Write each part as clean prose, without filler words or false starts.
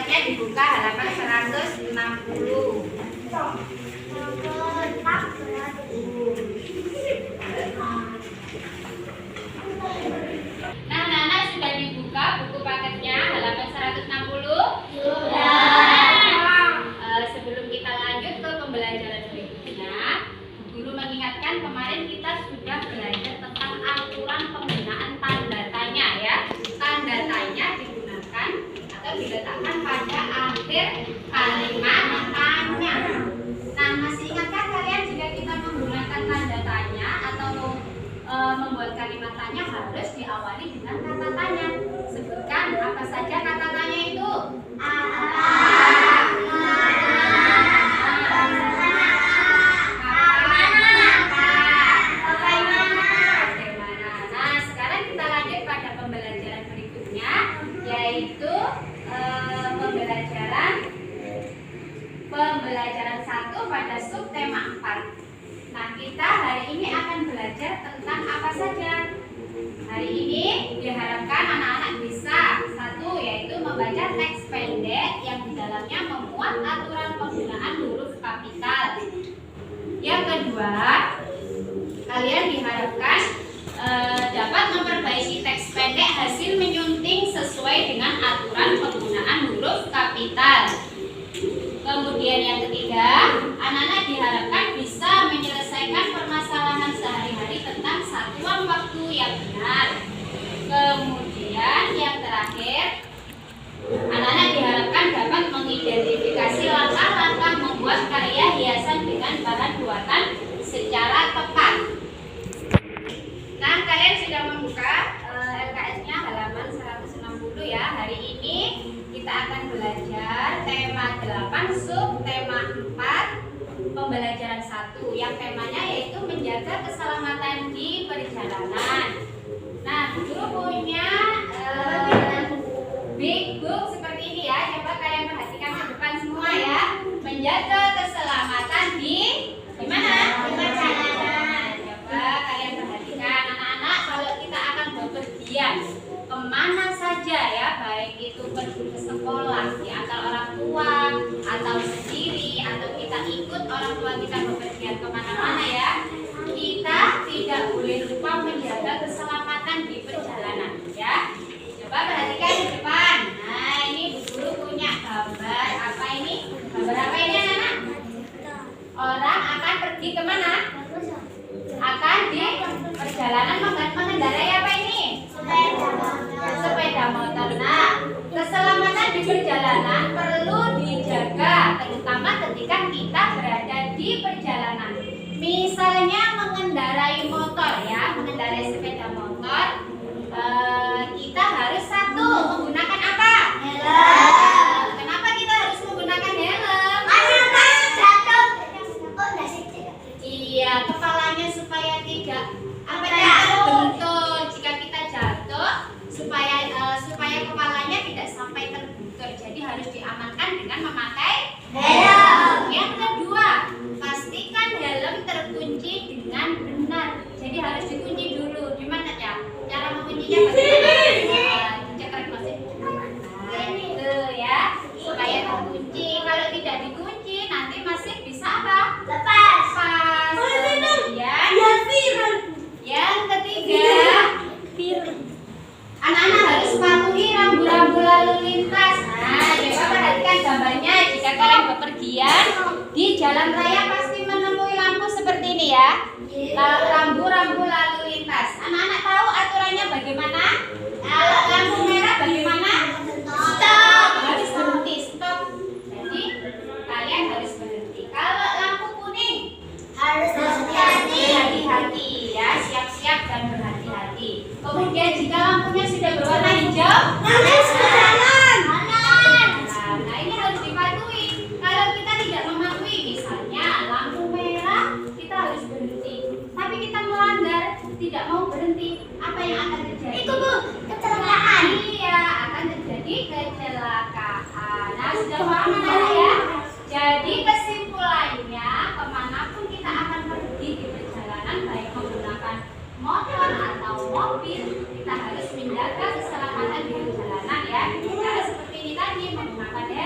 paketnya dibuka halaman 160. Nah, anak-anak sudah dibuka buku paketnya halaman 160? Sudah. Sebelum kita lanjut ke pembelajaran berikutnya, guru mengingatkan kemarin kita sudah belajar tentang aturan penggunaan tanda tanya ya. Tanda tanya digunakan atau diletakkan pada akhir kalimat tanya. Nah, masih ingatkah kalian jika kita menggunakan tanda tanya atau membuat kalimat tanya harus diawali dengan kata tanya? Sebutkan apa saja kata tanya itu. Yaitu pembelajaran 1 pada subtema 4. Nah, kita hari ini akan belajar tentang apa saja. Hari ini diharapkan anak-anak bisa satu, yaitu membaca teks pendek yang di dalamnya memuat aturan penggunaan huruf kapital. Yang kedua, kalian diharapkan dapat memperbaiki teks pendek hasil menyunting sesuai dengan aturan penggunaan huruf kapital. Kemudian yang ketiga, anak-anak diharapkan bisa menyelesaikan permasalahan sehari-hari tentang satuan waktu yang benar. Kemudian yang terakhir, anak-anak diharapkan dapat mengidentifikasi langkah-langkah membuat karya hiasan dengan bahan buatan secara tepat. Nah, kalian sudah membuka LKS-nya halaman 160 ya. Hari ini kita akan belajar tema 8 subtema 4 pembelajaran 1 yang temanya yaitu menjaga keselamatan di perjalanan. Nah, guru punya big book seperti ini ya. Coba kalian perhatikan ke depan semua ya. Menjaga keselamatan di mana? Di perjalanan. Coba kalian perhatikan anak-anak, kalau kita akan bepergian kemana saja ya, baik itu pergi ke sekolah diantar orang tua atau sendiri atau kita ikut orang tua kita bepergian kemana-mana ya, kita tidak boleh lupa menjaga keselamatan di perjalanan ya. Coba perhatikan di depan. Nah, ini Bu Guru punya gambar apa ini? Gambar apa ini anak-anak? Orang akan pergi kemana? Akan di perjalanan mengendarai apa ini? Sepeda motor. Nah, keselamatan di perjalanan perlu dijaga, terutama ketika kita berada di perjalanan. Misalnya mengendarai motor ya, mengendarai sepeda motor, kita harus satu menggunakan apa? Helm. Kenapa kita harus menggunakan helm? Jatuh. Iya, kepalanya supaya tidak terbentur. Jika kita jatuh, supaya kepalanya tidak sampai terbentur. Jadi harus diamankan dengan memakai helm. Yang kedua, pastikan helm terkunci dengan benar. Jadi harus dikunci dulu. Gimana ya? Cara menguncinya bagaimana? Cekrek masih. Itu ya, supaya terkunci. Kalau tidak dikunci, nanti masih bisa apa? Lepas. Yang ketiga, anak-anak harus patuhi rambu-rambu lalu lintas. Nah, coba perhatikan gambarnya. Jika kalian bepergian di jalan raya pasti menemui lampu seperti ini ya, rambu-rambu lalu lintas. Anak-anak tahu aturannya bagaimana? Kalau lampu merah bagaimana? Stop. Harus berhenti, stop. Jadi kalian harus berhenti. Kalau lampu kuning harus hati-hati ya, siap-siap dan berhati-hati. Kemudian jika lampunya sudah berwarna hijau, jalan. Nah, ini harus dipatuhi. Kalau kita tidak mematuhi, misalnya lampu merah, kita harus berhenti. Tapi kita melanggar, tidak mau berhenti, apa yang akan terjadi? Itu Bu, kecelakaan. Iya, akan terjadi kecelakaan. Nah, sudah paham anak ya? Jadi kesimpulannya, kemanapun kita akan pergi di perjalanan, baik menggunakan motor atau mobil, kita harus menjaga keselamatan di perjalanan ya. Cara seperti ini tadi, menggunakan helm.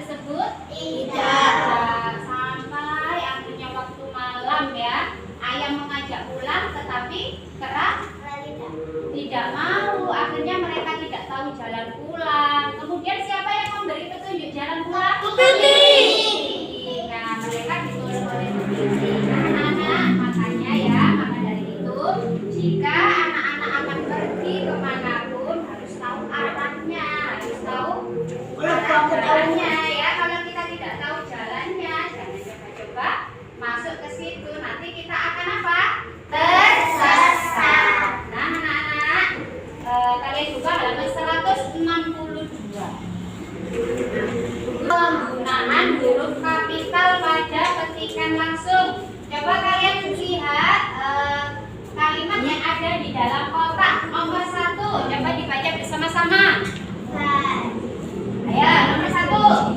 tersebut? Tidak. Sampai akhirnya waktu malam ya, ayam mengajak pulang tetapi kera tidak mau. Akhirnya mereka tidak tahu jalan pulang. Kemudian siapa yang memberi petunjuk jalan pulang? Nah, mereka ditulis oleh anak-anak. Makanya ya, maka dari itu jika anak-anak akan pergi kemanapun harus tahu arahnya, harus tahu jalannya ya. Kalau kita tidak tahu jalannya, jangan coba-coba masuk ke situ. Nanti kita akan apa? Tersesat. Nah, anak-anak, kalian buka halaman 162. Penggunaan huruf kapital pada petikan langsung. Coba kalian lihat kalimat yang ada di dalam kotak nomor 1. Coba dibaca bersama-sama. Ayo, nomor 1.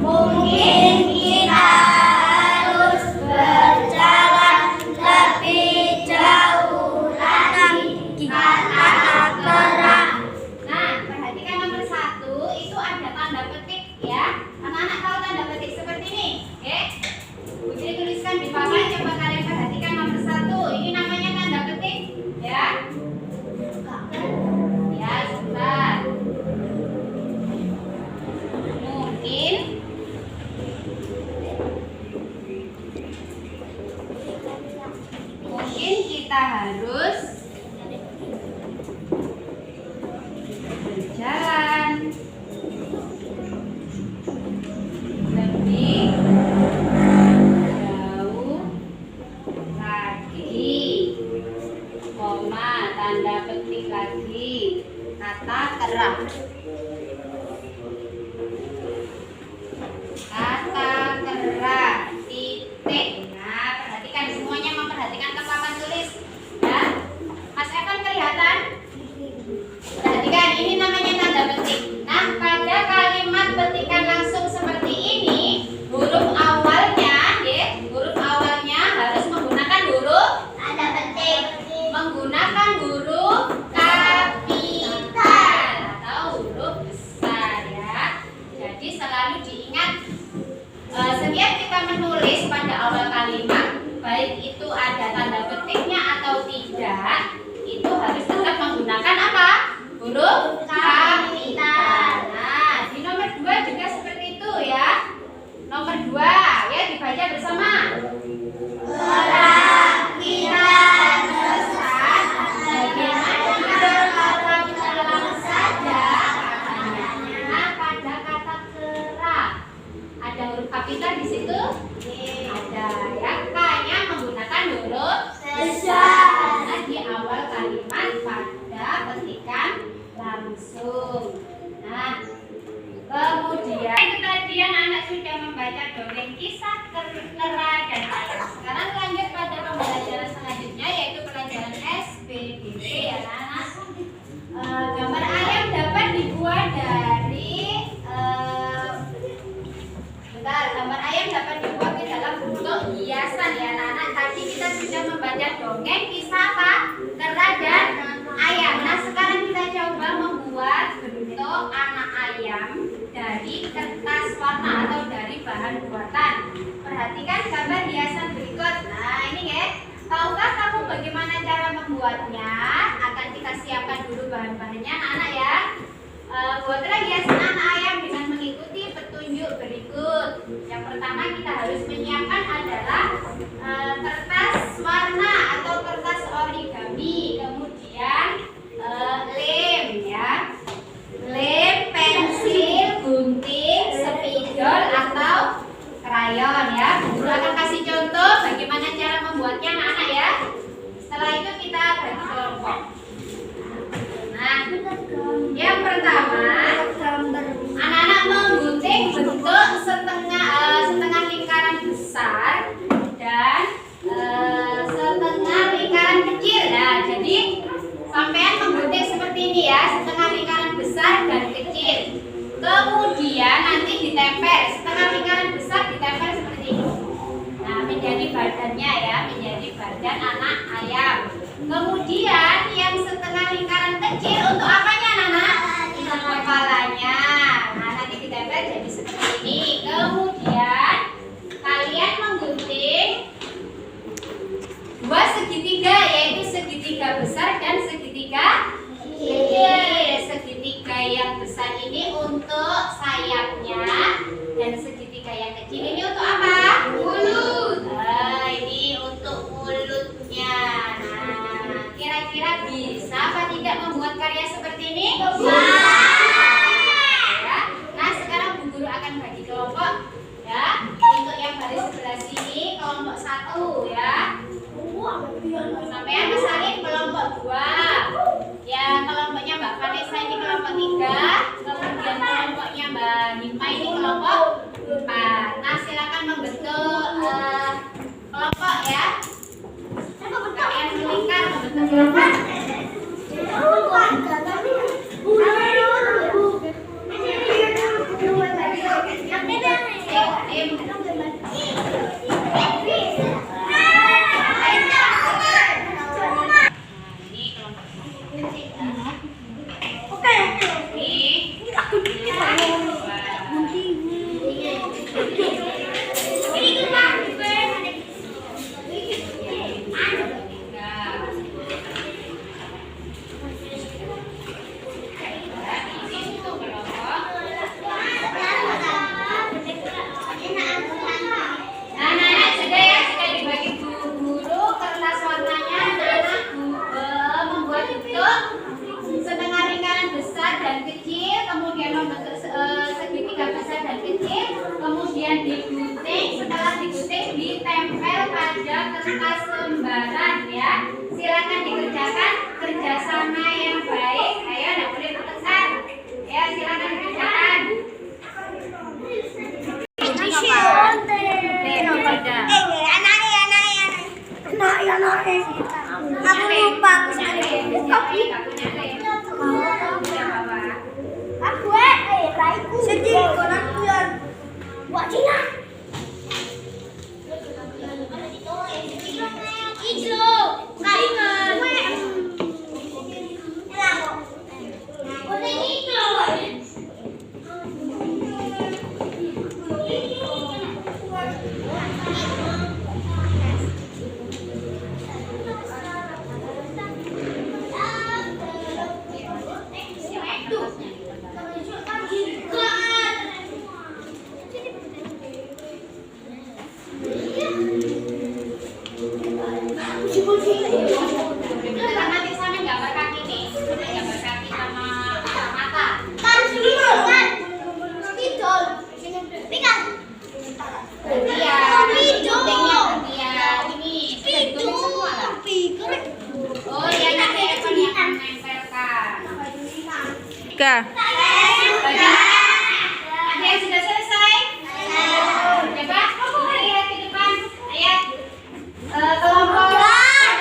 Mungkin kita harus berjalan lebih jauh lagi karena kera. Nah, perhatikan nomor 1 itu ada tanda petik ya. Anak-anak tahu tanda petik seperti ini, oke? Putri tuliskan di papan. Coba kalian perhatikan nomor 1. Ini namanya tanda petik ya. Ya, sebentar. Mungkin kita harus berjalan lebih jauh lagi, koma, tanda petik lagi, kata kera. Kata kera, titik. Nah, perhatikan semuanya, memperhatikan ke papan tulis ya. Mas Evan kelihatan? Perhatikan, ini namanya tanda petik. Nah, pada kalimat petikan langsung seperti ini, huruf awalnya harus menggunakan huruf Tanda petik. menggunakan huruf kapital atau huruf besar ya. Jadi selalu diingat, setiap kita menulis pada awal kalimat, baik itu ada tanda petiknya atau tidak, itu harus tetap menggunakan apa? Huruf kapital. Nah, di nomor 2 juga seperti itu ya. Nomor 2 ya, dibaca bersama. Kita besar bagaimana kalau dalam saja Nah, pada kata kera ada huruf kapital di situ? Ada ya. K-nya menggunakan huruf besar. karena di awal kalimat pada petikan langsung. Nah, kemudian itu tadi anak-anak sudah membaca dongeng kisah kera dan ayam. Sekarang lanjut pada pembelajaran selanjutnya, yaitu pelajaran SPDP ya anak-anak. Gambar ayam dapat dibuat dari gambar ayam dapat dibuat di dalam bentuk hiasan ya anak-anak. Tadi kita sudah membaca dongeng kisah apa? Kera dan ayam. Nah, sekarang kita coba membuat bentuk anak ayam dari kertas warna atau dari bahan buatan. Perhatikan gambar hiasan berikut. Nah, ini ya. Tahukah kamu bagaimana cara membuatnya? Akan kita siapkan dulu bahan-bahannya anak-anak ya. Buatlah hiasan anak ayam dengan mengikuti petunjuk berikut. Yang pertama kita harus menyiapkan adalah kertas warna atau kertas origami, kemudian lem ya, lem, pensil, gunting, spidol atau krayon ya. Guru akan kasih contoh bagaimana cara membuatnya anak-anak ya. Setelah itu kita bagi kelompok. Nah, yang pertama anak-anak menggunting bentuk setengah lingkaran besar dan setengah lingkaran kecil. Nah, jadi sampean menggunting seperti ini ya, setengah lingkaran besar dan kecil. Kemudian nanti ditempel, setengah lingkaran besar ditempel seperti ini. Nah, menjadi badannya ya, menjadi badan anak ayam. Kemudian yang setengah lingkaran kecil untuk apanya anak-anak? Kepalanya. Nah, nanti ditempel jadi seperti ini. 3 yang kecil ini untuk apa? Mulut. Nah, ini untuk mulutnya. Nah, kira-kira bisa apa tidak membuat karya seperti ini? Bisa. Ya. Nah, sekarang Bu Guru akan bagi kelompok ya. Untuk yang baris sebelah sini kelompok 1 ya. Sampean misalnya kelompok 2. Ya, kelompoknya Mbak Vanessa ini kelompok 3. Kemudian kelompoknya Mbak Hima ini kelompok 4. Nah, silakan membentuk kelompok ya. Kalian melingkar membentuk kelompok. Digunting, setelah digunting ditempel pada kertas lembaran ya. Silakan dikerjakan kerjasama yang baik. Ayo, tidak boleh bertengkar. Ya, silakan dikerjakan. Aku lupa aku sedih aku ya. Buat Cina. Ijo, kaingan. Nanti sampai gambar kaki nih, gambar kaki sama mata. Oh ya, nanti Evan yang akan menempelkan. Ada yang sudah selesai? Coba lihat ke depan. Ayat kelompok depan.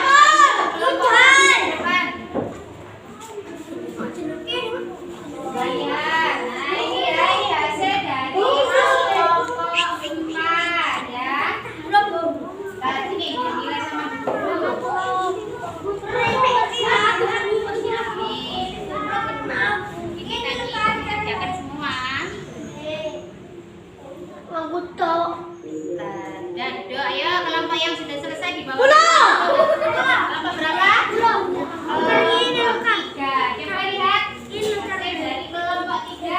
Lihat. Nah, ini hasil dari kelompok 4 ya. Nah, sini dinilai sama guru. Ini tadi kerjakan semua. Dan ayo kelompok yang sudah selesai di bawah. Kelompok berapa? Kelompok 3. Coba lihat hasil dari kelompok 3.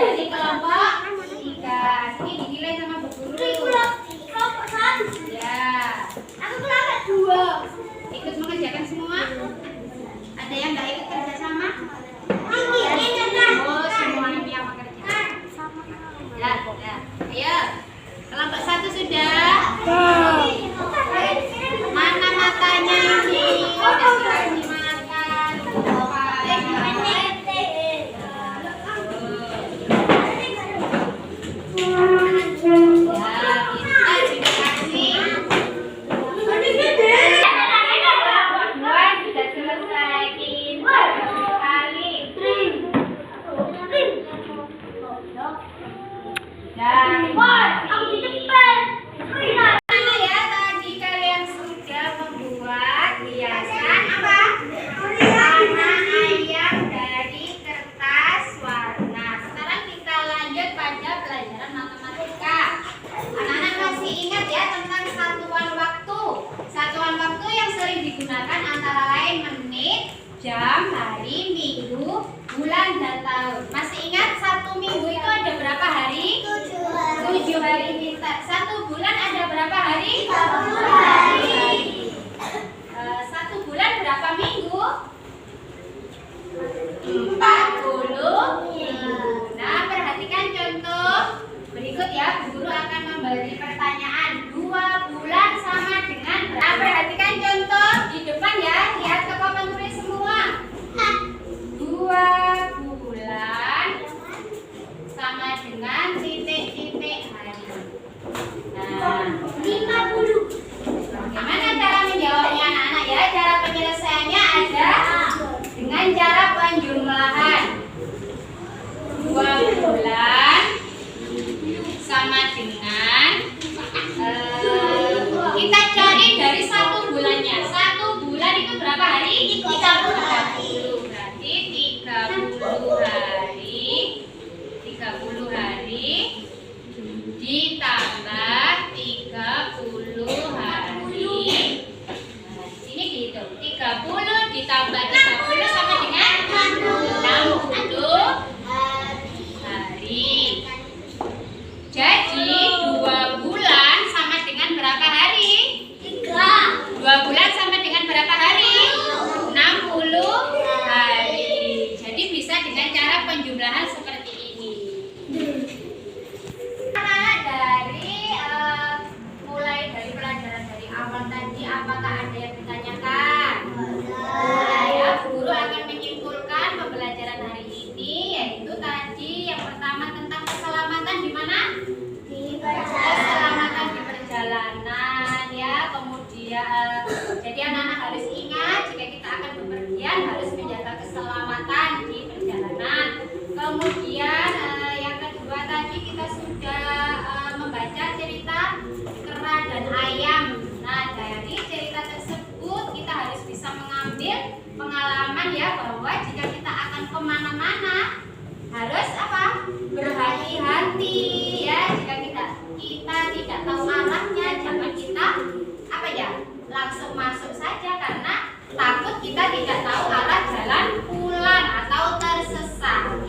Dari kelompok 3. Sini dinilai sama Bu Guru. Ya. Ikut mengerjakan semua? Ada yang nggak ikut kerja sama? Oh, semuanya yang mengerjakan. Ya. Ayo. Kelompok 1 sudah. Mana matanya ini? Udah dikasih makan. jam, hari, minggu, bulan, dan tahun. Masih cara penjumlahan seperti ini. Anak-anak mulai dari pelajaran dari awal tadi, apakah ada yang ditanyakan? Nah, ya, guru akan menyimpulkan pembelajaran hari ini, yaitu tadi yang pertama tentang keselamatan di mana? Keselamatan di perjalanan, ya. Kemudian, jadi anak-anak harus ingat jika kita akan bepergian harus menjaga keselamatan di perjalanan. Kemudian yang kedua tadi kita sudah membaca cerita kera dan ayam. Nah, dari cerita tersebut kita harus bisa mengambil pengalaman ya, bahwa jika kita akan kemana-mana harus apa? Berhati-hati ya. Jika kita tidak tahu arahnya, jangan kita apa ya, langsung masuk saja, karena takut kita tidak tahu arah jalan pulang atau tersesat.